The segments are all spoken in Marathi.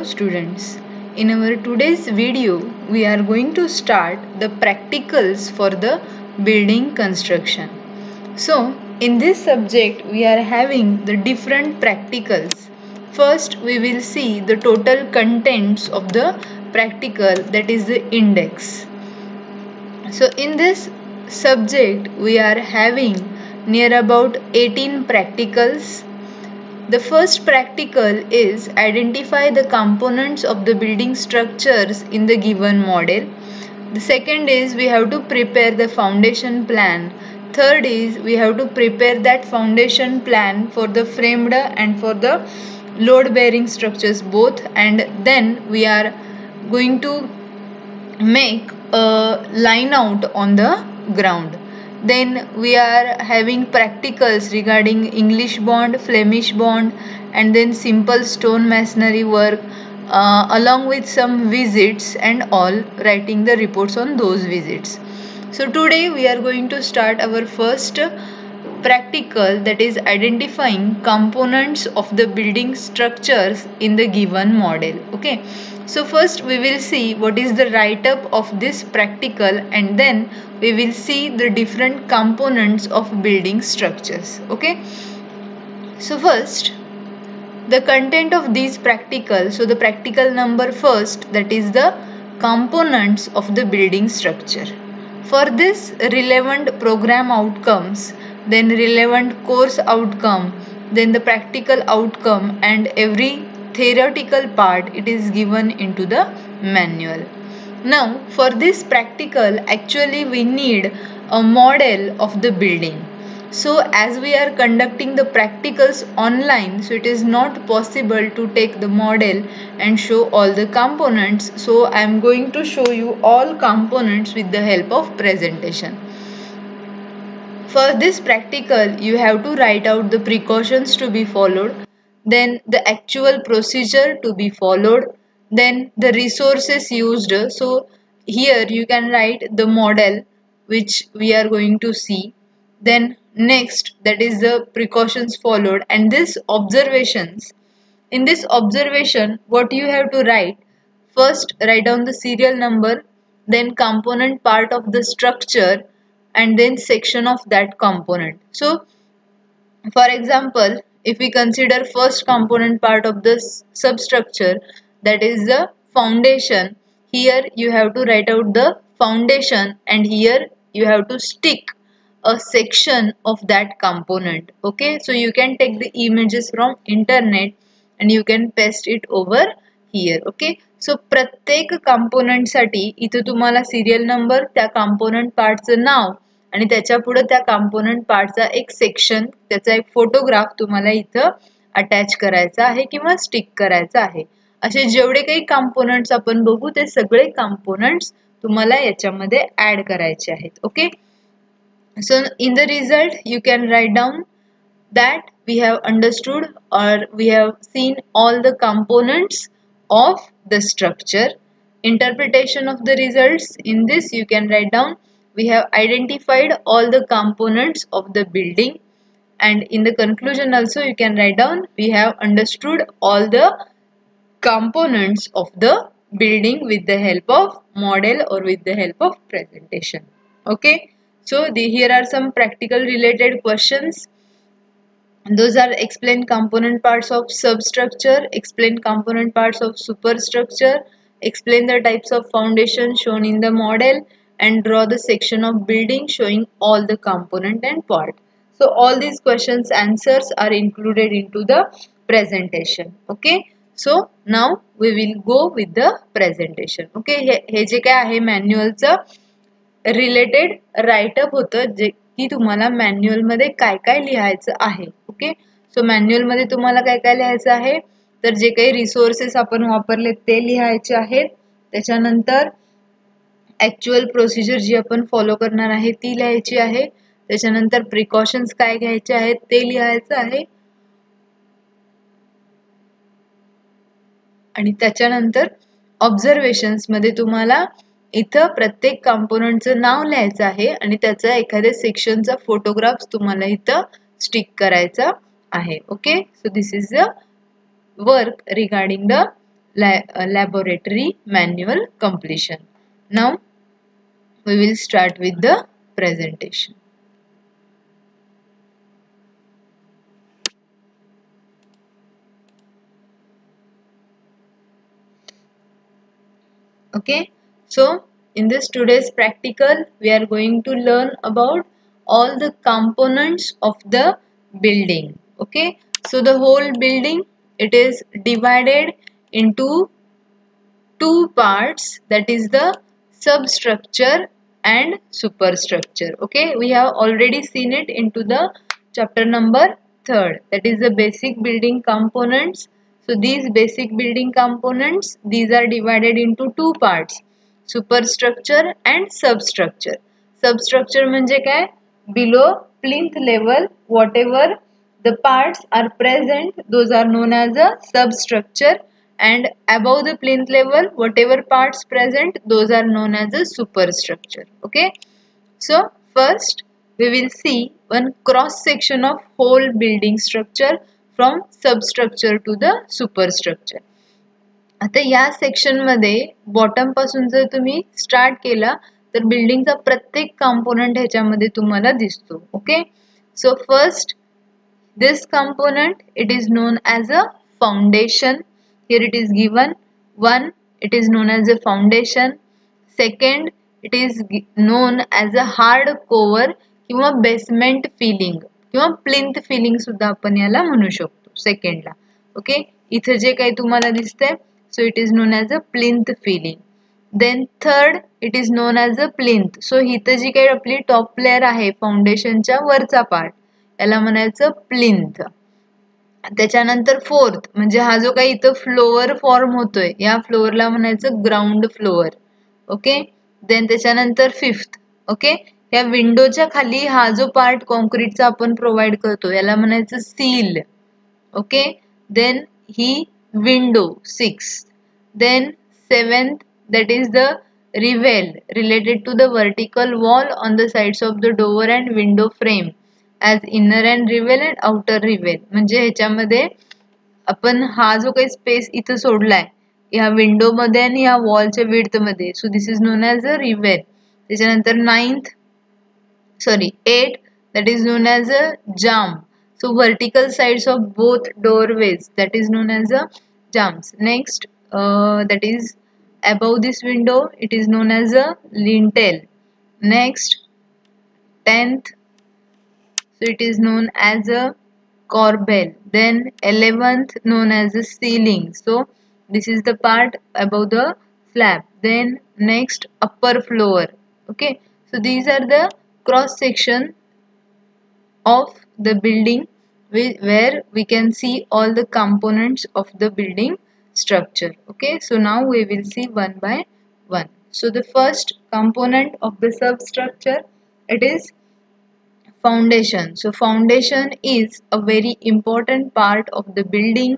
Hello students, in our today's video we are going to start the practicals for the building construction. So in this subject we are having the different practicals. First we will see the total contents of the practical, that is the index. So in this subject we are having near about 18 practicals. The first practical is identify the components of the building structures in the given model. The second is we have to prepare the foundation plan. Third is we have to prepare that foundation plan for the framed and for the load bearing structures both, and then we are going to make a line out on the ground. Then we are having practicals regarding English bond, Flemish bond, and then simple stone masonry work, along with some visits and all, writing the reports on those visits. So today we are going to start our first practical, that is identifying components of the building structures in the given model. Okay, so first we will see what is the write-up of this practical, and then we will see the different components of building structures. Okay, so first the content of these practicals. So the practical number first, that is the components of the building structure. For this, relevant program outcomes, then relevant course outcome, then the practical outcome, and every theoretical part, it is given into the manual. Now for this practical, actually we need a model of the building. So as we are conducting the practicals online, so it is not possible to take the model and show all the components. So I am going to show you all components with the help of presentation. For this practical, you have to write out the precautions to be followed, then the actual procedure to be followed, then the resources used. So here you can write the model which we are going to see. Then next, that is the precautions followed, and this observations. In this observation, what you have to write? First, write down the serial number, then component part of the structure, and then section of that component. So for example, if we consider first component part of this substructure, that is the foundation, here you have to write out the foundation, and here you have to stick a section of that component. Okay, so you can take the images from internet and you can paste it over here. Okay, so प्रत्येक कंपोनेंट साठी इथे तुम्हाला सिरियल नंबर, त्या कंपोनेंट पार्टचं नाव आणि त्याच्या पुढे त्या कंपोनेंट पार्टचा एक सेक्शन, त्याचा एक फोटोग्राफ तुम्हाला इथं अटॅच करायचा आहे किंवा स्टिक करायचा आहे. असे जेवढे काही कंपोनेंट्स आपण बघू ते सगळे कंपोनेंट्स तुम्हाला याच्यामध्ये ऍड करायचे आहेत. Okay, so in the result you can write down that we have understood or we have seen all the components of the structure. Interpretation of the results, in this you can write down we have identified all the components of the building, and in the conclusion also you can write down we have understood all the components of the building with the help of model or with the help of presentation. Okay, so here are some practical related questions. Those are explain component parts of substructure, explain component parts of superstructure, explain the types of foundation shown in the model, and draw the section of building showing all the component and part. So all these questions answers are included into the presentation. Okay, so now we will go with the presentation. Okay, हे जे काय आहे मॅन्युअलचं रिलेटेड राइटअप होतं, जे की तुम्हाला मॅन्युअल मध्ये काय काय लिहायचं आहे. ओके, सो मॅन्युअल मध्ये तुम्हाला काय काय लिहायचं आहे, तर जे काही रिसोर्सेस आपण वापरले ते लिहायचे आहेत. त्याच्यानंतर ऍक्च्युअल प्रोसिजर जी आपण फॉलो करणार आहे ती लिहायची आहे. त्याच्यानंतर प्रिकॉशन्स काय घ्यायचे आहेत ते लिहायचं आहे. आणि त्याच्यानंतर ऑब्झर्वेशन्स मध्ये तुम्हाला इथं प्रत्येक कंपोनेंटचं नाव लिहायचं आहे आणि त्याचा एखाद्या सेक्शनचा फोटोग्राफ तुम्हाला इथं स्टिक करायचा आहे. Okay, so this is the work regarding the laboratory manual completion. Now we will start with the presentation. Okay, so in this today's practical, we are going to learn about all the components of the building. Okay, so the whole building, it is divided into two parts, that is the substructure and superstructure. Okay, we have already seen it into the chapter number 3rd, that is the basic building components. So these basic building components, these are divided into two parts, superstructure and substructure. Substructure म्हणजे काय? Below plinth level, whatever the parts are present, those are known as a substructure, and above the plinth level, whatever parts present, those are known as a superstructure. Okay, so first we will see one cross section of whole building structure from substructure to the superstructure. आता या सेक्शन मध्ये बॉटम पासून जर तुम्ही स्टार्ट केला तर बिल्डिंगचा प्रत्येक कंपोनेंट ह्याच्यामध्ये तुम्हाला दिसतो. Okay, so first this component, it is known as a foundation. Here it is given. One, it is known as a foundation. Second, it is known as a hard cover किंवा basement filling किंवा plinth filling सुद्धा आपण याला म्हणू शकतो सेकंडला. ओके, इथे जे काही तुम्हाला दिसतंय, so it is known as a plinth filling. Then third, it is known as a plinth. So इथे जी काही आपली टॉप लेयर आहे फाउंडेशनच्या वरचा पार्ट, याला म्हणायचं प्लिंथ. त्याच्यानंतर फोर्थ म्हणजे हा जो काही इथं फ्लोअर फॉर्म होतोय, या फ्लोअरला म्हणायचं ग्राउंड फ्लोअर. ओके, देन त्याच्यानंतर फिफ्थ, ओके, या विंडोच्या खाली हा जो पार्ट कॉन्क्रीटचा आपण प्रोव्हाइड करतो याला म्हणायचं सील. ओके, देन ही window 6. Then 7th, that is the reveal related to the vertical wall on the sides of the door and window frame as inner and reveal and outer reveal. म्हणजे ह्याच्यामध्ये आपण हा जो काही स्पेस इथं सोडलाय या विंडो मध्ये आणि या वॉलच्या विड्थ मध्ये, so this is known as a reveal. त्याच्यानंतर 8, that is known as a jamb. So vertical sides of both doorways, that is known as a jambs. Next, that is above this window, it is known as a lintel. Next, 10th, so it is known as a corbel. Then 11th, known as a ceiling. So this is the part above the slab. Then next, upper floor. Okay, so these are the cross section of the building where we can see all the components of the building structure. Okay, so now we will see one by one. So the first component of the substructure, it is foundation. So foundation is a very important part of the building.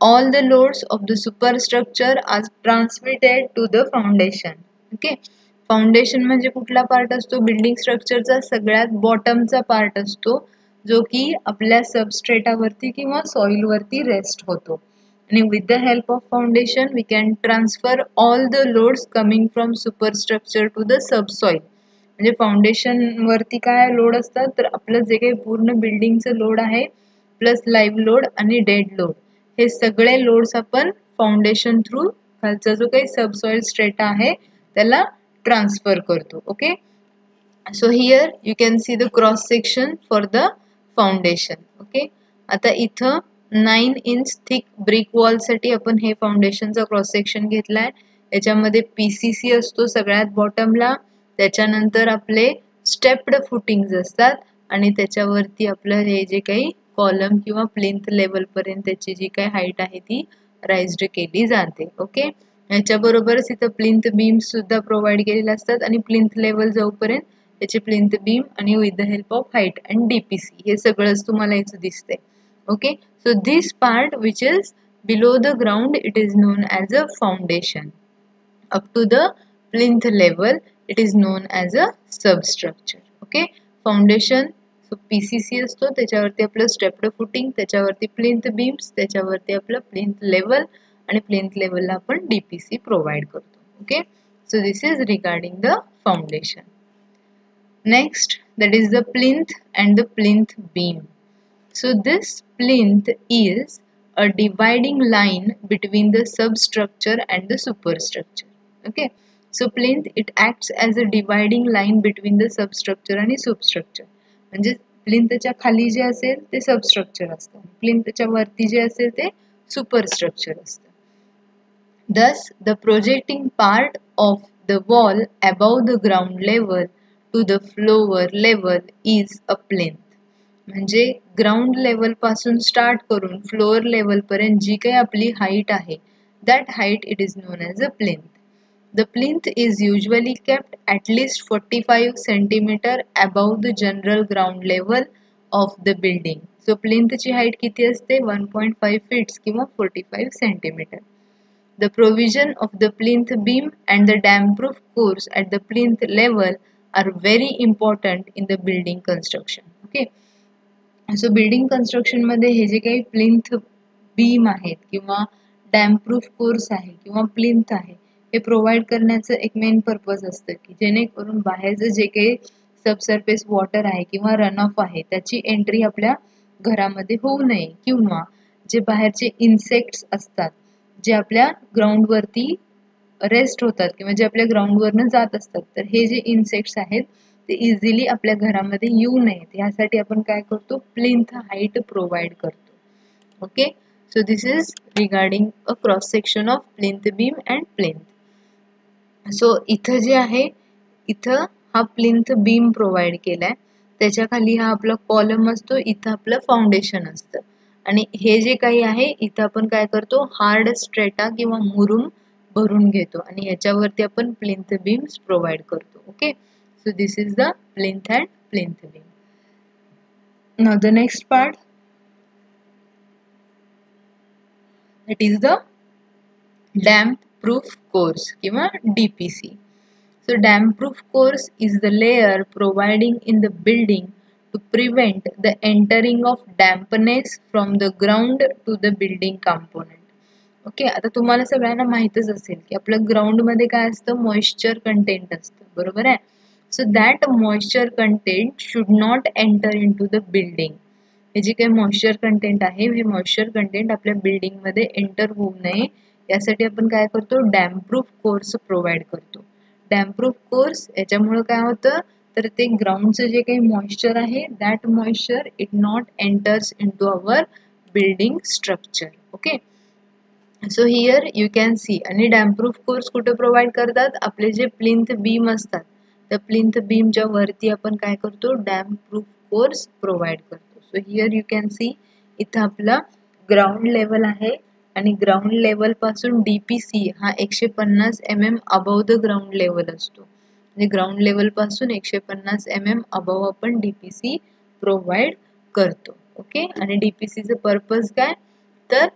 All the loads of the superstructure are transmitted to the foundation. Okay, foundation म्हणजे कुठला पार्ट असतो? बिल्डिंग स्ट्रक्चरचा सगळ्यात बॉटमचा पार्ट असतो, जो की आपल्या सबस्ट्रेटावरती किंवा सॉइल वरती रेस्ट होतो. आणि with the help of foundation we can transfer all the loads coming from superstructure to the subsoil. म्हणजे फाउंडेशन वरती काय लोड असतात, तर आपलं जे काही पूर्ण बिल्डिंगचं लोड आहे प्लस लाईव्ह लोड आणि डेड लोड, हे सगळे लोड्स आपण फाउंडेशन थ्रू खालचा जो काही सबसॉइल स्ट्रेटा आहे त्याला ट्रान्सफर करतो. Okay, so here you can see the cross section for the foundation. Okay, आता इथं 9 इंच थिक ब्रिक वॉल साठी आपण हे फाउंडेशनचा क्रॉस सेक्शन घेतलाय. याच्यामध्ये पीसीसी असतो सगळ्यात बॉटमला, त्याच्यानंतर आपले स्टेप्ड फुटिंग्स असतात आणि त्याच्यावरती आपलं हे जे काही कॉलम किंवा प्लिंथ लेवल पर्यंत त्याची जी काही हाईट आहे ती राइज्ड केली जाते. ओके, याच्याबरोबरच इथं प्लिंथ बीम्स सुद्धा प्रोव्हाइड केलेले असतात आणि प्लिंथ लेवल जाऊपर्यंत त्याचे प्लिंथ बीम आणि with the help of height and DPC हे सगळंच तुम्हाला इथं दिसतंय. Okay, so this part which is below the ground, it is known as a foundation. Up to the plinth level it is known as a substructure. Okay, foundation so PCC असतो, त्याच्यावरती आपलं स्टेप्ड फुटिंग, त्याच्यावरती प्लिंथ बीम्स, त्याच्यावरती आपलं प्लिंथ लेवल आणि प्लिंथ लेवलला आपण DPC प्रोव्हाइड करतो. Okay, so this is regarding the foundation. Next, that is the plinth and the plinth beam. So this plinth is a dividing line between the substructure and the superstructure. Okay, so plinth, it acts as a dividing line between the substructure आणि substructure. म्हणजे प्लिंथच्या खाली जे असेल ते सबस्ट्रक्चर असतं, प्लिंथच्या वरती जे असेल ते सुपरस्ट्रक्चर असतं. Thus, the projecting part of the wall above the ground level to the floor level is a plinth. म्हणजे ग्राउंड लेवल पासून स्टार्ट करून फ्लोअर लेवल पर्यंत जी काही आपली हाईट आहे, that height it is known as a plinth. The plinth is usually kept at least 45 cm above the general ground level of the building. So plinth ची हाईट किती असते? 1.5 feet किंवा 45 cm. The provision of the plinth beam and the damp-proof course at the plinth level are very important in the building construction. Okay. So building construction मध्ये हे जे काही प्लिंथ बीम आहेत किंवा डॅम्प प्रूफ कोर्स आहे किंवा प्लिंथ आहे, हे प्रोव्हाइड करण्याचं एक मेन पर्पज असतं की जेणेकरून बाहेरचं जे काही सबसर्फेस वॉटर आहे किंवा रन ऑफ आहे त्याची एंट्री आपल्या घरामध्ये होऊ नये, किंवा जे बाहेरचे इन्सेक्ट्स असतात जे आपल्या ग्राउंड वरती रेस्ट होतात किंवा जे आपल्या ग्राउंड वरनं जात असतात, तर हे जे इन्सेक्ट्स आहेत ते इझिली आपल्या घरामध्ये येऊ नयेत यासाठी आपण काय करतो? प्लिंथ हाईट प्रोव्हाइड करतो. Okay, so this is regarding a cross section of plinth beam and plinth. So इथं जे आहे, इथं हा प्लिंथ बीम प्रोव्हाइड केलाय, त्याच्या खाली हा आपला कॉलम असतो, इथं आपलं फाउंडेशन असतं, आणि हे जे काही आहे इथं आपण काय करतो? हार्ड स्ट्रेटा किंवा मुरुम भरून घेतो आणि याच्यावरती आपण प्लिंथ बीम्स प्रोव्हाइड करतो. Okay, so this is the plinth and plinth beam. Now the next part, that is the damp proof course किंवा DPC. So damp proof course is the layer providing in the building to prevent the entering of dampness from the ground to the building component. Okay, आता तुम्हाला सगळ्यांना माहितच असेल की आपलं ग्राउंड मध्ये काय असतं? मॉइश्चर कंटेंट असतं, बरोबर आहे. So that moisture content should not enter into the building. हे जे काही मॉइश्चर कंटेंट आहे, हे मॉइश्चर कंटेंट आपल्या बिल्डिंग मध्ये एंटर होऊ नये यासाठी आपण काय करतो? डॅम्प प्रूफ कोर्स प्रोव्हाइड करतो. डॅम्प प्रूफ कोर्स याच्यामुळे काय होतं? तर ते ग्राउंडचं जे काही मॉइश्चर आहे, that moisture it not enters into our building structure. Okay, so here you can see. आणि डॅम्प प्रूफ कोर्स कुठे प्रोव्हाइड करतात? आपले जे प्लिंथ बीम असतात, त्या प्लिंथ बीमच्या वरती आपण काय करतो? डॅम्प प्रूफ कोर्स प्रोव्हाइड करतो. So here you can see, इथं आपला ग्राउंड लेवल आहे आणि ग्राउंड लेवल पासून DPC हा 150 mm above the ground level असतो. म्हणजे ग्राउंड लेवल पासून 150 mm अबव आपण DPC प्रोव्हाइड करतो. ओके, आणि DPCचं पर्पज काय? तर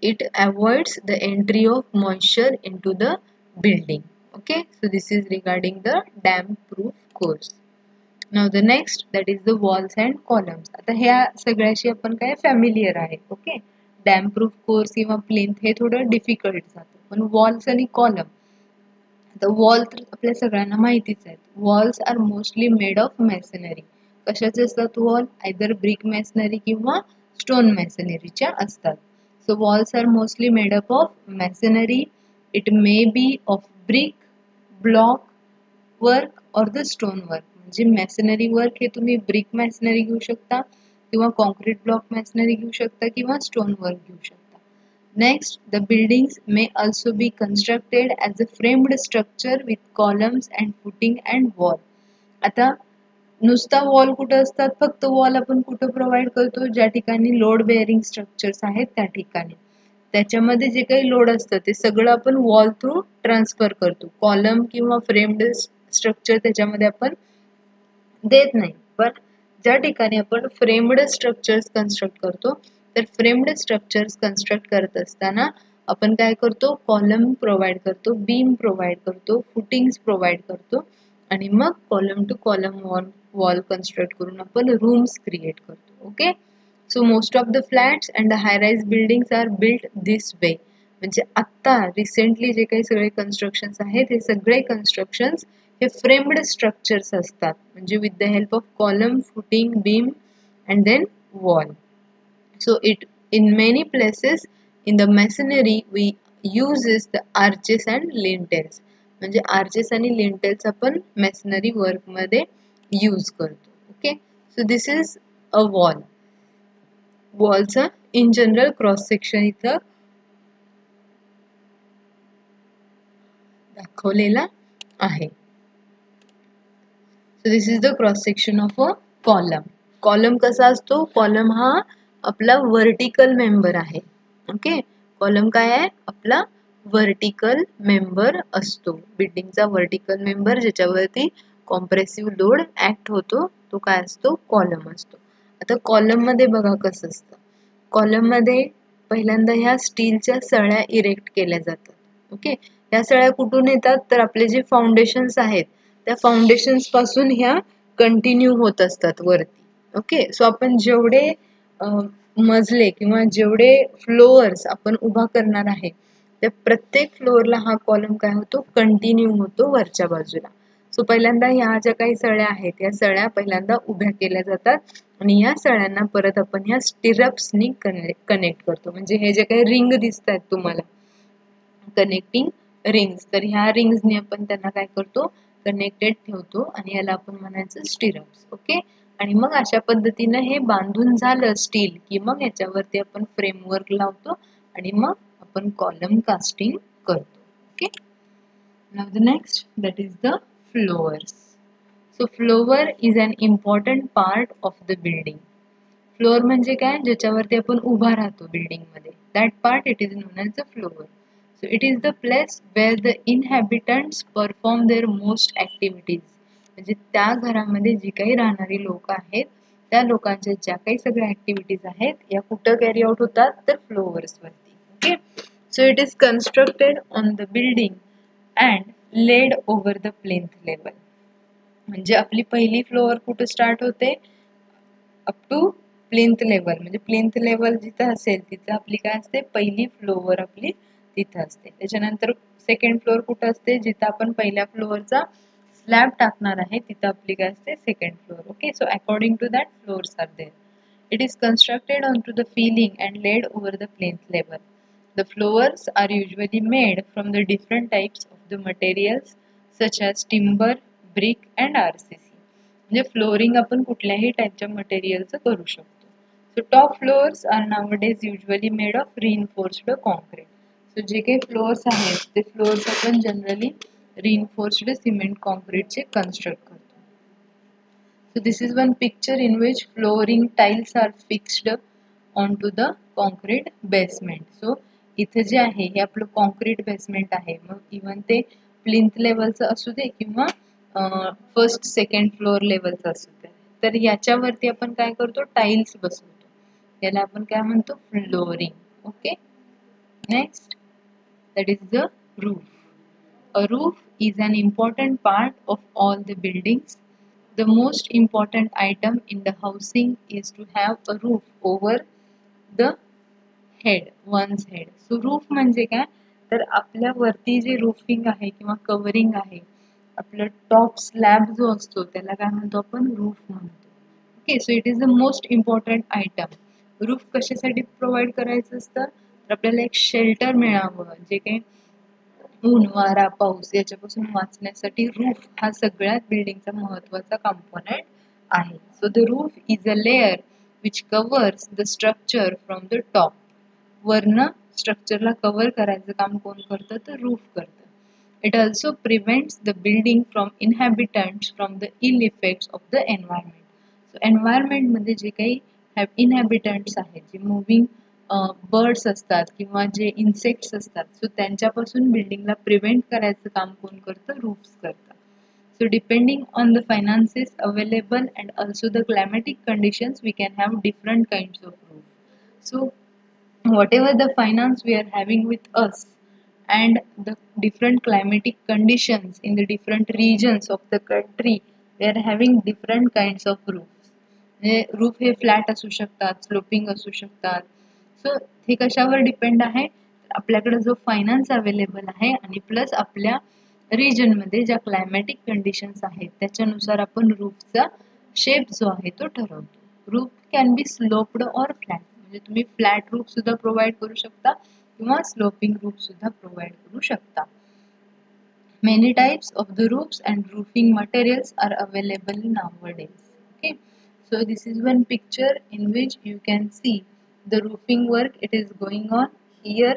it avoids the entry of moisture into the building. Okay, so this is regarding the damp proof course. Now the next, that is the walls and columns. आता ह्या सगळ्याशी आपण काय फॅमिलियर आहे. ओके, डॅम्प प्रूफ कोर्स किंवा प्लिंथ हे थोडं डिफिकल्ट जातं, पण वॉल्स आणि कॉलम, आता वॉल तर आपल्या सगळ्यांना माहितीच आहेत. Walls are mostly made of masonry. कशाचे असतात वॉल? आयदर ब्रिक मॅसनरी किंवा स्टोन मॅसनरीच्या असतात. So walls are mostly made up of masonry. It may be of brick, block work or the stone work. म्हणजे मॅसनरी वर्क हे तुम्ही ब्रिक मॅसनरी घेऊ शकता किंवा कॉन्क्रीट ब्लॉक मॅसनरी घेऊ शकता किंवा स्टोन वर्क घेऊ शकता. Next, the buildings may also be constructed as a framed structure with columns and footing and wall. आता नुसता वॉल कुठं असतात? फक्त वॉल आपण कुठं प्रोव्हाइड करतो? ज्या ठिकाणी लोड बेअरिंग स्ट्रक्चर्स आहेत त्या ठिकाणी. त्याच्यामध्ये जे काही लोड असतं ते सगळं आपण वॉल थ्रू ट्रान्सफर करतो. कॉलम किंवा फ्रेम्ड स्ट्रक्चर त्याच्यामध्ये आपण देत नाही. पण ज्या ठिकाणी आपण फ्रेम्ड स्ट्रक्चर्स कन्स्ट्रक्ट करतो, तर फ्रेम्ड स्ट्रक्चर्स कन्स्ट्रक्ट करत असताना आपण काय करतो? कॉलम प्रोव्हाइड करतो, बीम प्रोव्हाइड करतो, फुटिंग्स प्रोव्हाइड करतो, आणि मग column two column wall construct करून आपण रूम्स क्रिएट करतो. Okay, So most of the flats and the high rise buildings are built this way. म्हणजे आता रिसेंटली जे काही सगळे कन्स्ट्रक्शन्स आहेत हे सगळे कन्स्ट्रक्शन्स हे फ्रेम्ड स्ट्रक्चर्स असतात, म्हणजे with the help of column, footing, beam and then wall. So it in many places in the masonry we uses the arches and lintels. म्हणजे arches आणि lintels आपण masonry work मध्ये use करतो. Okay, so this is a wall. Wallचा in general cross section इथं दाखवलेला आहे. So this is the cross section of a column. Column कसा असतो? कॉलम हा आपला वर्टिकल मेंबर आहे. ओके, कॉलम काय आहे? आपला वर्टिकल मेंबर असतो. बिल्डिंगचा वर्टिकल मेंबर ज्याच्यावरती कॉम्प्रेसिव्ह लोड ऍक्ट होतो तो काय असतो? कॉलम असतो. आता कॉलम मध्ये बघा कसं असतं. कॉलम मध्ये पहिल्यांदा ह्या स्टीलच्या सळ्या इरेक्ट केल्या जातात. ओके, ह्या सळ्या कुठून येतात? तर आपले जे फाउंडेशन्स आहेत त्या फाउंडेशन्स पासून ह्या कंटिन्यू होत असतात वरती. ओके, सो आपण जेवढे मजले किंवा जेवढे फ्लोअर्स आपण उभा करणार आहे त्या प्रत्येक फ्लोअरला हा कॉलम काय होतो? कंटिन्यू होतो वरच्या बाजूला. सो पहिल्यांदा ह्या ज्या काही सळ्या आहेत या सळ्या पहिल्यांदा उभ्या केल्या जातात आणि या सळ्यांना परत आपण ह्या स्टिरप्सनी कनेक्ट करतो. म्हणजे हे जे काही रिंग दिसत आहेत तुम्हाला कनेक्टिंग रिंग्स, तर ह्या रिंग्सनी आपण त्यांना काय करतो? कनेक्टेड ठेवतो आणि याला आपण म्हणायचं स्टिरप्स. ओके, आणि मग अशा पद्धतीने हे बांधून झालं स्टील की मग याच्यावरती आपण फ्रेमवर्क लावतो आणि मग आपण कॉलम कास्टिंग करतो. Okay, now the next that is the floors. So floor is an important part of the building. Floor म्हणजे काय? ज्याच्यावरती आपण उभा राहतो बिल्डिंग मध्ये, that part it is known as the floor. So it is the place where the inhabitants perform their most activities. म्हणजे त्या घरामध्ये जी काही राहणारी लोक आहेत त्या लोकांच्या ज्या काही सगळ्या ऍक्टिव्हिटीज आहेत या कुठं कॅरी आउट होतात? तर फ्लोअर्स वरती. Okay, so it is constructed on the building and laid over the plinth level. म्हणजे आपली पहिली फ्लोअर कुठं स्टार्ट होते? Up to plinth level. म्हणजे प्लिंथ लेवल जिथं असेल तिथं आपली काय असते? पहिली फ्लोअर आपली तिथं असते. त्याच्यानंतर सेकंड फ्लोअर कुठं असते? जिथं आपण पहिल्या फ्लोअरचा स्लॅब टाकणार आहे तिथं आपली काय असते? Second floor. Okay, so according to that floors are there. It is constructed on to the filling and laid over the plinth level. The floors are usually made from the different types of the materials such as timber, brick and RCC. म्हणजे फ्लोअरिंग आपण कुठल्याही टाईपच्या मटेरियलचं करू शकतो. So top floors are nowadays usually made of reinforced concrete. सो जे काही फ्लोअर्स आहेत ते फ्लोअर्स आपण जनरली रिइन्फोर्स्ड सिमेंट कॉन्क्रीटचे कन्स्ट्रक्ट करतो. So this is one picture in which flooring tiles are fixed onto the concrete basement. So इथे जे आहे हे आपलं कॉन्क्रीट बेसमेंट आहे. मग इव्हन ते प्लिंथ लेवलचं असू दे किंवा फर्स्ट सेकंड फ्लोअर लेवलचं असू दे, तर याच्यावरती आपण काय करतो? टाइल्स बसवतो. याला आपण काय म्हणतो? Flooring. Okay, next that is the roof. A roof is an important part of all the buildings. The most important item in the housing is to have a roof over the head, one's head. So roof म्हणजे काय? तर आपल्या वरती जे रूफिंग आहे किंवा कव्हरिंग आहे, आपलं टॉप स्लॅब जो असतो त्याला काय म्हणतो आपण? रूफ म्हणतो. Okay, so it is the most important item. Roof कशासाठी प्रोव्हाइड करायचं असतं? तर आपल्याला एक शेल्टर मिळावं, जे काही ऊन, वारा, पाऊस याच्यापासून वाचण्यासाठी रूफ हा सगळ्यात बिल्डिंगचा महत्वाचा कंपोनेंट आहे. So the roof is a layer which covers the structure from the top. वरनं स्ट्रक्चरला कव्हर करायचं काम कोण करतं? तर रूफ करतं. It also prevents the building from inhabitants from the ill effects of the environment. So environment मध्ये जे काही इनहॅबिटंट्स आहेत, जे मुव्हिंग बर्ड्स असतात किंवा जे इन्सेक्ट्स असतात, सो त्यांच्यापासून बिल्डिंगला प्रिव्हेंट करायचं काम कोण करतं? रूफ्स करतात. So depending on the finances available and also the climatic conditions, we can have different kinds of roof. So whatever the finance we are having with us and the different climatic conditions in the different regions of the country, we are having different kinds of roofs. म्हणजे रूफ हे फ्लॅट असू शकतात, स्लोपिंग असू शकतात. सो हे कशावर डिपेंड आहे, आपल्याकडे जो फायनान्स अवेलेबल आहे आणि प्लस आपल्या रिजन मध्ये ज्या क्लायमॅटिक कंडिशन्स आहेत त्याच्यानुसार आपण रूफचा शेप जो आहे तो ठरवतो. Roof can be sloped or flat, म्हणजे तुम्ही फ्लॅट रूफ सुद्धा प्रोव्हाइड करू शकता किंवा स्लोपिंग रूफ सुद्धा प्रोव्हाइड करू शकता. Many types of the roofs and roofing materials are available nowadays. Okay, so this is one picture in which you can see the roofing work it is going on. Here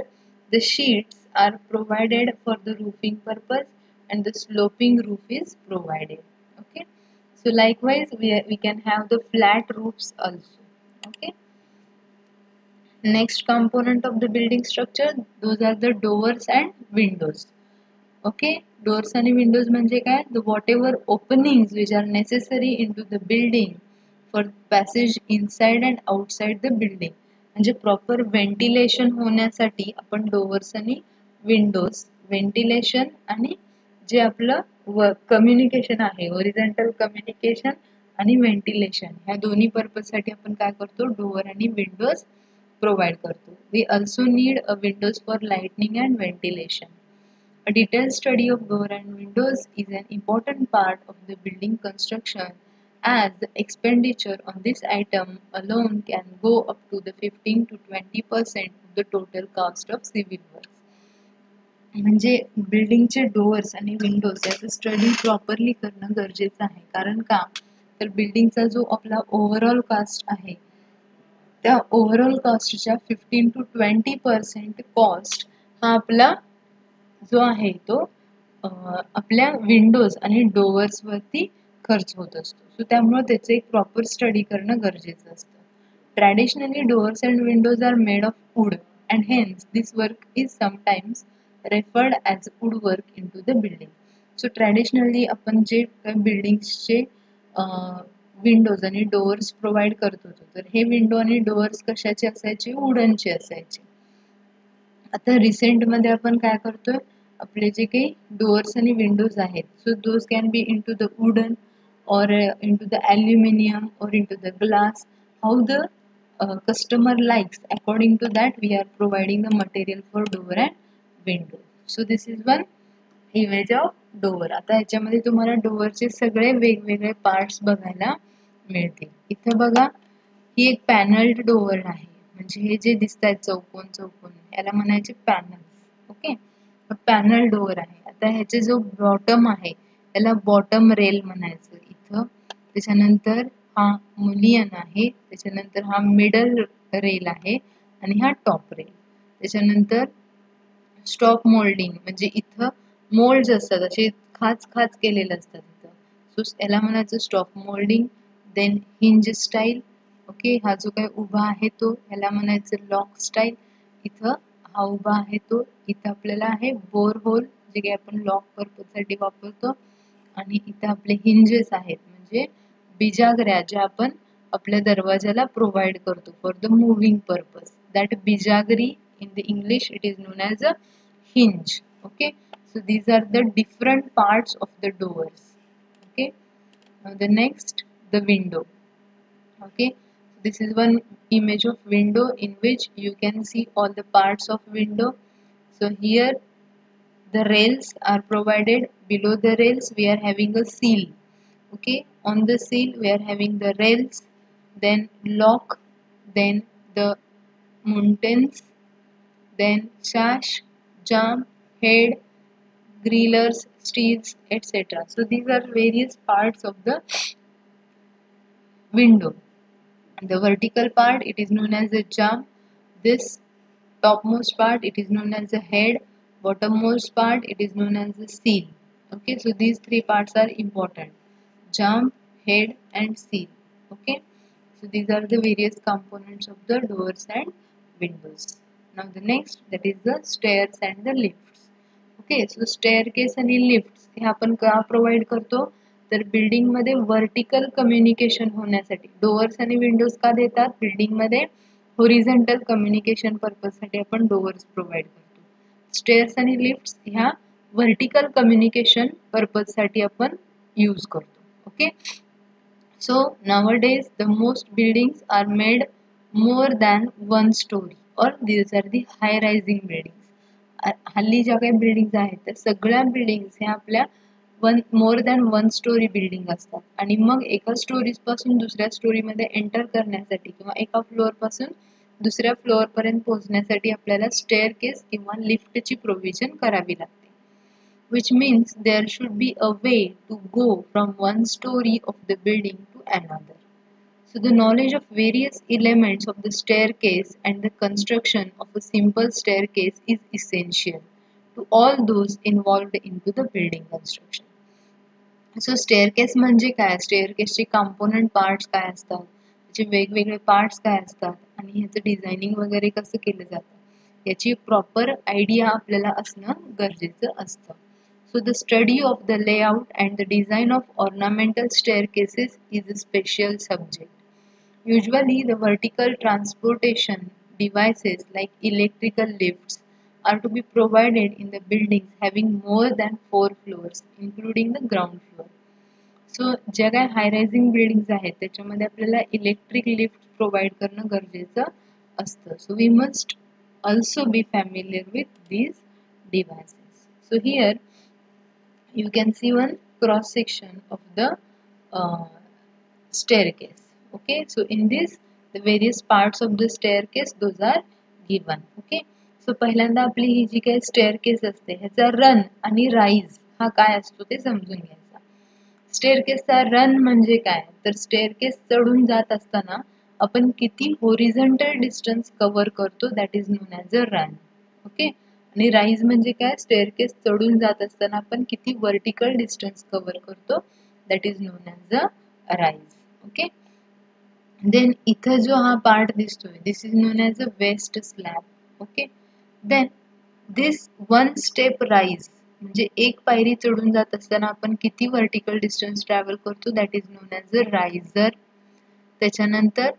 the sheets are provided for the roofing purpose and the sloping roof is provided. Okay, so likewise we can have the flat roofs also. Okay, next component of the building structure, those are the doors and windows. Okay, doors and windows म्हणजे काय, the whatever openings which are necessary into the building for passage inside and outside the building, म्हणजे प्रॉपर व्हेंटिलेशन होण्यासाठी आपण डोअर्स आणि विंडोज, व्हेंटिलेशन आणि जे आपलं कम्युनिकेशन आहे, होरिझॉन्टल कम्युनिकेशन आणि व्हेंटिलेशन, ह्या दोन्ही पर्पज साठी आपण काय करतो, डोअर आणि विंडोज प्रोव्हाइड करतो. We also need a windows for lightning and ventilation. A detailed study of door and windows is an important part of the building construction, as the expenditure on this item alone can go up to the 15 to 20% of the total cost of civil works. म्हणजे बिल्डिंगचे डोअर्स आणि विंडोज याचं स्टडी प्रॉपरली करणं गरजेचं आहे. कारण का, तर बिल्डिंगचा जो आपला ओव्हरऑल कॉस्ट आहे त्या ओव्हरऑल कॉस्टच्या 15 to 20% कॉस्ट हा आपला जो आहे तो आपल्या विंडोज आणि डोअर्स वरती खर्च होत असतो. सो त्यामुळे त्याचे एक प्रॉपर स्टडी करणं गरजेचं असतं. Traditionally doors and windows are made of wood and hence this work is sometimes referred as wood work into the building. So traditionally आपण जे बिल्डिंग्सचे विंडोज आणि डोअर्स प्रोव्हाइड करत होतो, तर हे विंडो आणि डोअर्स कशाचे असायचे, वुडनचे असायचे. आता रिसेंट मध्ये आपण काय करतोय, आपले जे काही डोअर्स आणि विंडोज आहेत, so those can be into the wooden or into the aluminium or into the glass, how the customer likes, according to that we are providing the material for door and window. So this is one image of door. आता ह्याच्यामध्ये तुम्हाला डोअरचे सगळे वेगवेगळे पार्ट्स बघायला मिळतील. इथं बघा, ही एक पॅनल्ड डोअर आहे, म्हणजे हे जे दिसत आहेत चौकोन चौकोन याला म्हणायचे पॅनल. ओके, पॅनल डोअर आहे. आता ह्याचे जो बॉटम आहे त्याला बॉटम रेल म्हणायचं इथं. त्याच्यानंतर हा मुलियन आहे, त्याच्यानंतर हा मिडल रेल आहे आणि हा टॉप रेल. त्याच्यानंतर स्टॉप मोल्डिंग, म्हणजे इथं मोल्ड्स असतात, असे खाच खाच केलेले असतात इथं, सो याला म्हणायचं stop moulding. Then hinge style. Okay, हा जो काही उभा आहे तो याला म्हणायचं लॉक स्टाईल. इथं हा उभा आहे तो, इथं आपल्याला आहे बोर होल, जे काही आपण लॉक पर्पज साठी वापरतो. आणि इथं आपले हिंजेस आहेत, म्हणजे बिजागऱ्या ज्या आपण आपल्या दरवाजाला प्रोव्हाइड करतो for the moving purpose. That बिजागरी in the English it is known as a hinge. Okay, so these are the different parts of the doors. Okay, now the next, the window. Okay, this is one image of window in which you can see all the parts of window. So here the rails are provided. Below the rails we are having a seal. Okay, on the seal we are having the rails, then lock, then the mountains, then sash, jump, head, grillers, steels, etc. So these are various parts of the window. The vertical part it is known as the jump. This topmost part it is known as the head. Bottommost part it is known as the seal. Okay, so these three parts are important: jump, head, and seal. Okay, so these are the various components of the doors and windows. Now the next, that is the stairs and the lifts. Okay, so staircase आणि lifts हे आपण का प्रोव्हाइड करतो, तर बिल्डिंग मध्ये वर्टिकल कम्युनिकेशन होण्यासाठी. डोअर्स आणि विंडोज का देतात, बिल्डिंग मध्ये होरिझॉन्टल कम्युनिकेशन पर्पज साठी आपण डोअर्स प्रोव्हाइड करतो. स्टेअर्स आणि लिफ्ट्स ह्या वर्टिकल कम्युनिकेशन पर्पज साठी आपण यूज करतो. Okay, So nowadays the most buildings are made more than one story, or these are the high rising buildings. हल्ली ज्या काही बिल्डिंग्स आहेत त्या सगळ्या बिल्डिंग्स ह्या आपल्या more than one story building असतात आणि मग एका स्टोरीज पासून दुसऱ्या स्टोरी मध्ये एंटर करण्यासाठी किंवा एका फ्लोअर पासून दुसऱ्या फ्लोअर पर्यंत पोहोचण्यासाठी आपल्याला स्टेअरकेस किंवा लिफ्टची प्रोव्हिजन करावी लागते. Which means there should be a way to go from one story of the building to another. So the knowledge of various elements of the staircase and the construction of a simple staircase is essential to all those involved into the building construction. So staircase म्हणजे काय? स्टेअरकेसचे कंपोनंट पार्ट्स काय असतात, त्याचे वेगवेगळे पार्ट्स काय असतात आणि ह्याचं डिझायनिंग वगैरे कसं केलं जातं याची प्रॉपर आयडिया आपल्याला असणं गरजेचं असतं. So the study of the layout and the design of ornamental staircases is a special subject. Usually the vertical transportation devices like electrical lifts are to be provided in the buildings having more than 4 floors, including the ground floor. So ज्या काही हाय रायझिंग बिल्डिंग्स आहेत त्याच्यामध्ये आपल्याला इलेक्ट्रिक लिफ्ट प्रोव्हाइड करणं गरजेचं असतं. So we must also be familiar with these devices. So here you can see one cross section of the staircase. Okay, so in this the various parts of the staircase those are given. Okay, so पहिल्यांदा आपली ही जी काही staircase असते ह्याचा रन आणि राईज हा काय असतो ते समजून घ्यायचा. स्टेअरकेसचा रन म्हणजे काय, तर स्टेअरकेस चढून जात असताना आपण किती होरिझॉन्टल डिस्टन्स कव्हर करतो that is known as a run. Okay, आणि राईज म्हणजे काय, स्टेअरकेस चढून जात असताना आपण किती वर्टिकल डिस्टन्स कव्हर करतो that is known as a rise. Okay, then इथं जो हा पार्ट दिसतोय this is known as a waist slab. Okay, then this one step rise म्हणजे एक पायरी चढून जात असताना आपण किती वर्टिकल डिस्टन्स ट्रॅव्हल करतो that is known as a riser. त्याच्यानंतर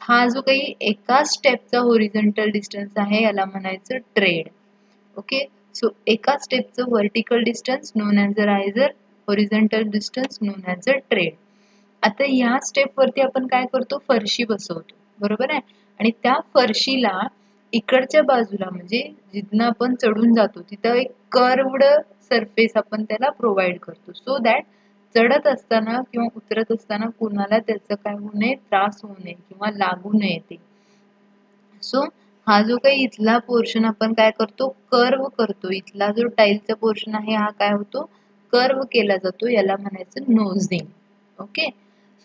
हा जो काही एका स्टेपचा होरिझॉन्टल डिस्टन्स आहे याला म्हणायचं ट्रेड. ओके, सो एका स्टेपचं vertical distance known as a riser, horizontal distance known as a tread. आता ह्या स्टेप वरती आपण काय करतो, फरशी बसवतो, बरोबर आहे, आणि त्या फरशीला इकडच्या बाजूला म्हणजे जिथनं आपण चढून जातो तिथं एक कर्वड सरफेस आपण त्याला प्रोव्हाइड करतो सो दॅट चढत असताना किंवा उतरत असताना कुणाला त्याचं काय होऊ नये, त्रास होऊ नये किंवा लागू नये ते. सो हा जो काही इथला पोर्शन आपण काय करतो, कर्व करतो. इथला जो टाईलचा पोर्शन आहे हा काय होतो, कर्व केला जातो, याला म्हणायचं नोझिंग. ओके,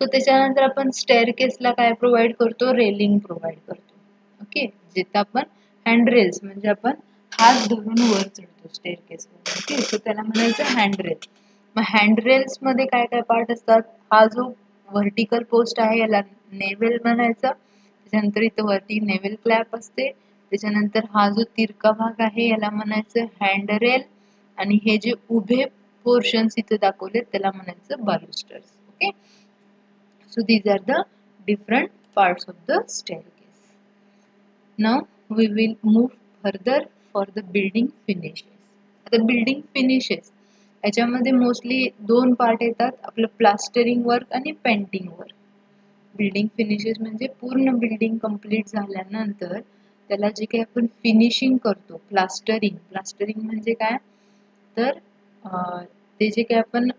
सो त्याच्यानंतर आपण स्टेअरकेसला काय प्रोव्हाइड करतो, रेलिंग प्रोव्हाइड करतो. ओके, जिथं आपण हँडरेल्स म्हणजे आपण हात धरून वर चढतो स्टेअरकेसवर. ओके, सो त्याला म्हणायचं हँडरेल. मग हँडरेल्स मध्ये काय काय पार्ट असतात, हा जो व्हर्टिकल पोस्ट आहे याला नेवेल म्हणायचं. त्याच्यानंतर इथं वरती नेवेल क्लॅप असते. त्याच्यानंतर हा जो तिरका भाग आहे याला म्हणायचं हँडरेल आणि हे जे उभे पोर्शन्स इथे दाखवले त्याला म्हणायचं balusters. Okay, so these are the different parts of the staircase. Now we will move further for the building finishes. आता building finishes याच्यामध्ये मोस्टली दोन पार्ट येतात, आपलं प्लास्टरिंग वर्क आणि पेंटिंग वर्क. बिल्डिंग फिनिशेस म्हणजे पूर्ण बिल्डिंग कंप्लीट झाल्यानंतर त्याला जे काही आपण फिनिशिंग करतो, प्लास्टरिंग. प्लास्टरिंग म्हणजे काय, तर ते जे काही आपण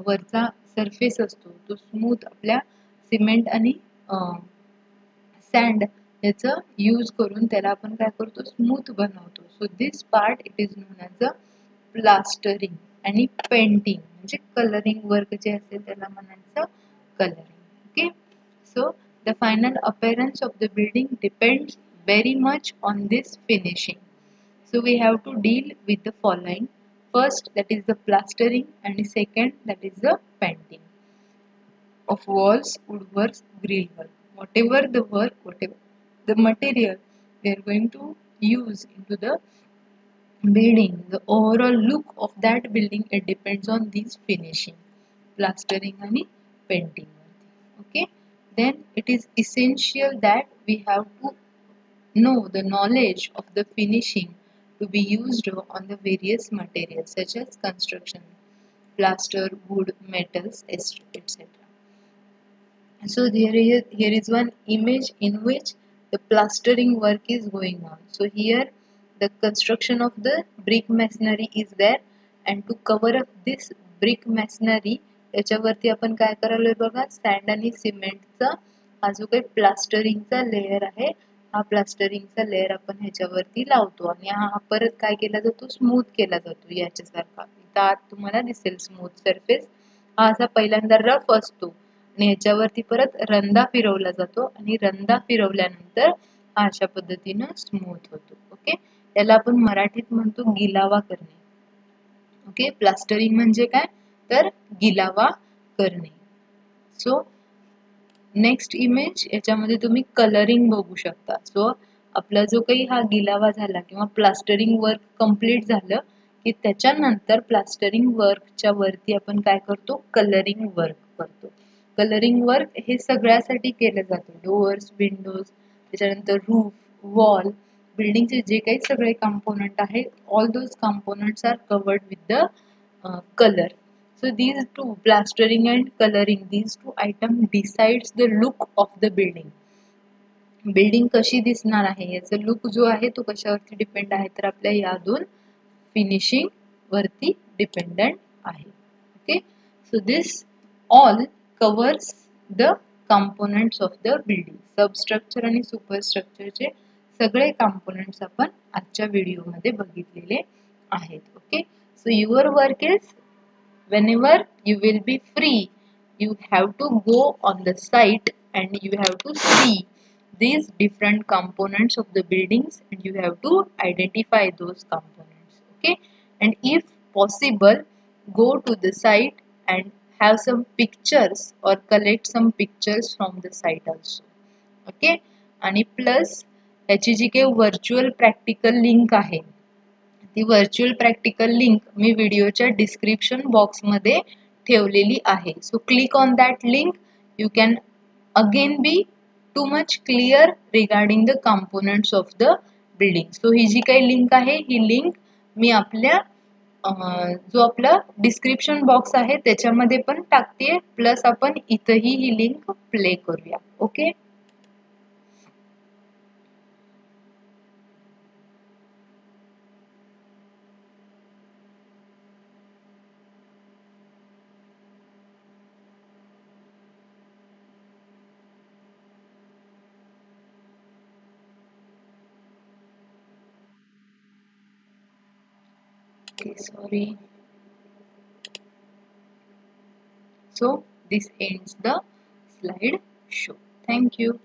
वरचा सरफेस असतो तो स्मूथ आपल्या सिमेंट आणि सँड याचं यूज करून त्याला आपण काय करतो, स्मूथ बनवतो. So this part it is known as a plastering. आणि पेंटिंग म्हणजे कलरिंग वर्क जे असेल त्याला म्हणायचं colouring. Okay, so the final appearance of the building depends very much on this finishing. So we have to deal with the following. First, that is the plastering, and second, that is the painting of walls, woodwork, grill work. Whatever the work, whatever the material we are going to use into the building, the overall look of that building, it depends on this finishing, plastering and painting. Okay, then it is essential that we have to know the knowledge of the finishing to be used on the various materials such as construction, plaster, wood, metals, etc. So here is one image in which the plastering work is going on. So here the construction of the brick masonry is there, and to cover up this brick masonry याच्यावरती आपण काय करायलोय बघा, सॅन्ड आणि सिमेंटचा हा जो काही प्लास्टरिंगचा लेयर आहे, हा प्लास्टरिंगचा लेयर आपण ह्याच्यावरती लावतो आणि हा परत काय केला जातो, स्मूथ केला जातो याच्यासारखा. इथं आत तुम्हाला दिसेल स्मूथ सरफेस. हा असा पहिल्यांदा रफ असतो आणि ह्याच्यावरती परत रंदा फिरवला जातो आणि रंदा फिरवल्यानंतर हा अशा पद्धतीनं स्मूथ होतो. ओके, याला आपण मराठीत म्हणतो गिलावा करणे. ओके, प्लास्टरिंग म्हणजे काय तर गिलावा करणे. सो नेक्स्ट इमेज याच्यामध्ये तुम्ही कलरिंग बघू शकता. सो आपला जो काही हा गिलावा झाला किंवा प्लास्टरिंग वर्क कंप्लीट झालं की त्याच्यानंतर प्लास्टरिंग वर्कच्या वरती आपण काय करतो, कलरिंग वर्क करतो. कलरिंग वर्क हे सगळ्यासाठी केलं जातं, डोअर्स, विंडोज, त्याच्यानंतर रूफ, वॉल, बिल्डिंगचे जे काही सगळे कंपोनंट आहेत, all those components are covered with the color. So these two, plastering and coloring, these two items decides the look of the building. Building कशी दिसणार आहे याचा लुक जो आहे तो कशावरती डिपेंड आहे तर आपल्या या दोन फिनिशिंग वरती डिपेंडंट आहे. Okay, so this all covers the components of the building. Substructure आणि सुपरस्ट्रक्चरचे सगळे कंपोनेंट्स आपण आजच्या व्हिडिओमध्ये बघितलेले आहेत. Okay, so your work is whenever you will be free, you have to go on the site and you have to see these different components of the buildings and you have to identify those components. Okay, and if possible go to the site and have some pictures or collect some pictures from the site also. Okay, आणि प्लस त्याची जी काही व्हर्च्युअल प्रॅक्टिकल लिंक आहे ती व्हर्च्युअल प्रॅक्टिकल लिंक मी व्हिडिओच्या डिस्क्रिप्शन बॉक्स मध्ये ठेवलेली आहे. So click on that link, you can again be too much clear regarding the components of the building. So ही जी काही लिंक आहे ही लिंक मी आपल्या जो आपला डिस्क्रिप्शन बॉक्स आहे त्याच्यामध्ये पण टाकते, प्लस आपण इथंही ही लिंक प्ले करूया. Okay, sorry. So this ends the slide show. Thank you.